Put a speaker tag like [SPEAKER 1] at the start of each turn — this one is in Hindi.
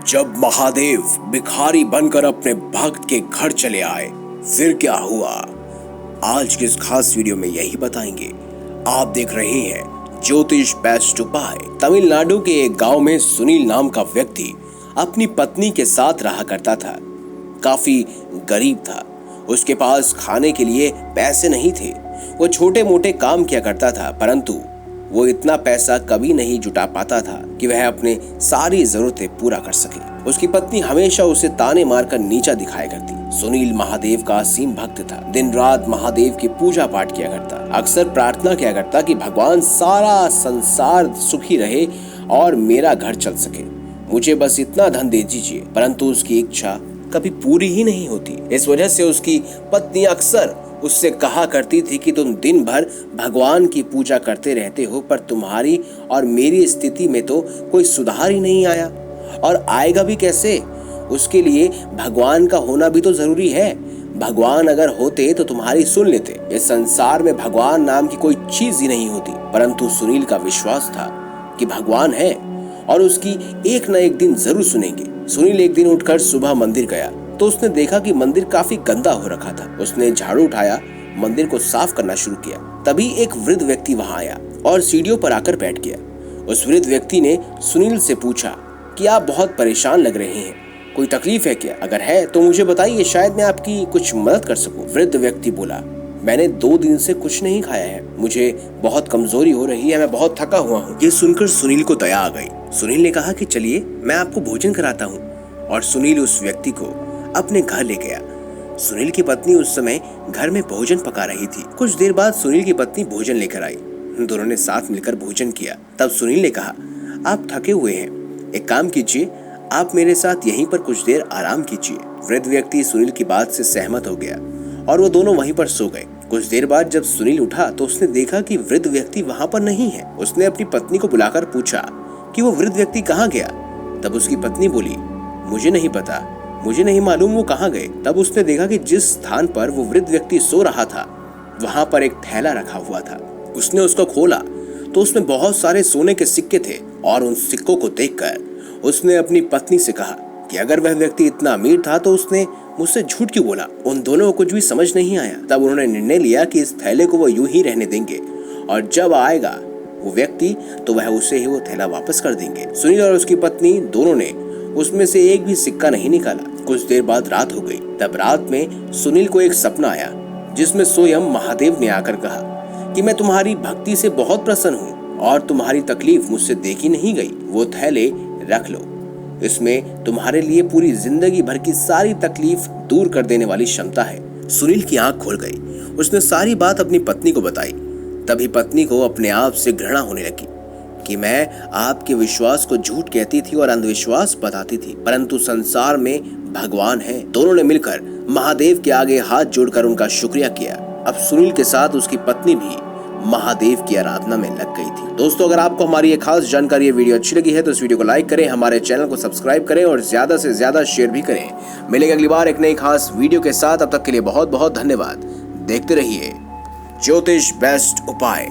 [SPEAKER 1] जब महादेव भिखारी बनकर अपने भक्त के घर चले आए, फिर क्या हुआ? आज के इस खास वीडियो में यही बताएंगे। आप देख रहे हैं ज्योतिष बेस्ट उपाय। तमिलनाडु के एक गांव में सुनील नाम का व्यक्ति अपनी पत्नी के साथ रहा करता था। काफी गरीब था, उसके पास खाने के लिए पैसे नहीं थे। वो छोटे मोटे काम किया करता था, परंतु वो इतना पैसा कभी नहीं जुटा पाता था कि वह अपने सारी जरूरतें पूरा कर सके। उसकी पत्नी हमेशा उसे ताने मारकर नीचा दिखाया करती। सुनील महादेव का असीम भक्त था। दिन रात महादेव की पूजा पाठ किया करता। अक्सर प्रार्थना किया करता कि भगवान सारा संसार सुखी रहे और मेरा घर चल सके, मुझे बस इतना धन दे दीजिए। परंतु उसकी इच्छा कभी पूरी ही नहीं होती। इस वजह से उसकी पत्नी अक्सर उससे कहा करती थी कि तुम दिन भर भगवान की पूजा करते रहते हो, पर तुम्हारी और मेरी स्थिति में तो कोई सुधार ही नहीं आया, और आएगा भी कैसे? उसके लिए भगवान का होना भी तो जरूरी है। भगवान अगर होते तो तुम्हारी सुन लेते। इस संसार में भगवान नाम की कोई चीज ही नहीं होती। परंतु सुनील का विश्वास था कि भगवान है और उसकी एक न एक दिन जरूर सुनेंगे। सुनील एक दिन उठकर सुबह मंदिर गया तो उसने देखा कि मंदिर काफी गंदा हो रखा था। उसने झाड़ू उठाया, मंदिर को साफ करना शुरू किया। तभी एक वृद्ध व्यक्ति वहां आया और सीढ़ियों पर आकर बैठ गया। उस वृद्ध व्यक्ति ने सुनील से पूछा कि आप बहुत परेशान लग रहे हैं, कोई तकलीफ है क्या? अगर है तो मुझे बताइए, शायद मैं आपकी कुछ मदद कर सकूं। वृद्ध व्यक्ति बोला, मैंने 2 दिन से कुछ नहीं खाया है, मुझे बहुत कमजोरी हो रही है, मैं बहुत थका हुआ हूँ। ये सुनकर सुनील को दया आ गई। सुनील ने कहा कि चलिए मैं आपको भोजन कराता हूँ, और सुनील उस व्यक्ति को अपने घर ले गया। सुनील की पत्नी उस समय घर में भोजन पका रही थी। कुछ देर बाद सुनील की पत्नी भोजन लेकर आई। दोनों ने साथ मिलकर भोजन किया। तब सुनील ने कहा, आप थके हुए हैं, एक काम कीजिए, आप मेरे साथ यहीं पर कुछ देर आराम कीजिए। वृद्ध व्यक्ति सुनील की बात से सहमत हो गया और वो दोनों वहीं पर सो गए। कुछ देर बाद जब सुनील उठा तो उसने देखा कि वृद्ध व्यक्ति वहां पर नहीं है। उसने अपनी पत्नी को बुलाकर पूछा कि वो वृद्ध व्यक्ति कहाँ गया। तब उसकी पत्नी बोली, मुझे नहीं पता, मुझे नहीं मालूम वो कहाँ गए। तब उसने देखा कि जिस स्थान पर वो वृद्ध व्यक्ति सो रहा था वहां पर एक थैला रखा हुआ था। उसने उसको खोला तो उसमें बहुत सारे सोने के सिक्के थे, और उन सिक्कों को देखकर उसने अपनी पत्नी से कहा कि अगर वह व्यक्ति इतना अमीर था तो उसने मुझसे झूठ क्यों बोला। उन दोनों को कुछ भी समझ नहीं आया। तब उन्होंने निर्णय लिया कि इस थैले को वो यूं ही रहने देंगे, और जब आएगा वो व्यक्ति तो वह उसे ही वो थैला वापस कर देंगे। सुनील और उसकी पत्नी दोनों ने उसमें से एक भी सिक्का नहीं निकाला। कुछ देर बाद रात हो गई। तब रात में सुनील को एक सपना आया जिसमें स्वयं महादेव ने आकर कहा कि मैं तुम्हारी भक्ति से बहुत प्रसन्न हूँ और तुम्हारी तकलीफ मुझसे देखी नहीं गई। वो थैले रख लो, इसमें तुम्हारे लिए पूरी जिंदगी भर की सारी तकलीफ दूर कर देने वाली क्षमता है। सुनील की आंख खुल गई। उसने सारी बात अपनी पत्नी को बताई। तभी पत्नी को अपने आप से घृणा होने लगी कि मैं आपके विश्वास को झूठ कहती थी और अंधविश्वास बताती थी, परंतु संसार में भगवान है। दोनों ने मिलकर महादेव के आगे हाथ जोड़कर उनका शुक्रिया किया। अब सुनील के साथ उसकी पत्नी भी महादेव की आराधना में लग गई थी। दोस्तों, अगर आपको हमारी ये खास जानकारी, ये वीडियो अच्छी लगी है तो इस वीडियो को लाइक करें, हमारे चैनल को सब्सक्राइब करें और ज्यादा से ज्यादा शेयर भी करें। मिलेंगे अगली बार एक नई खास वीडियो के साथ। अब तक के लिए बहुत बहुत धन्यवाद। देखते रहिए ज्योतिष बेस्ट उपाय।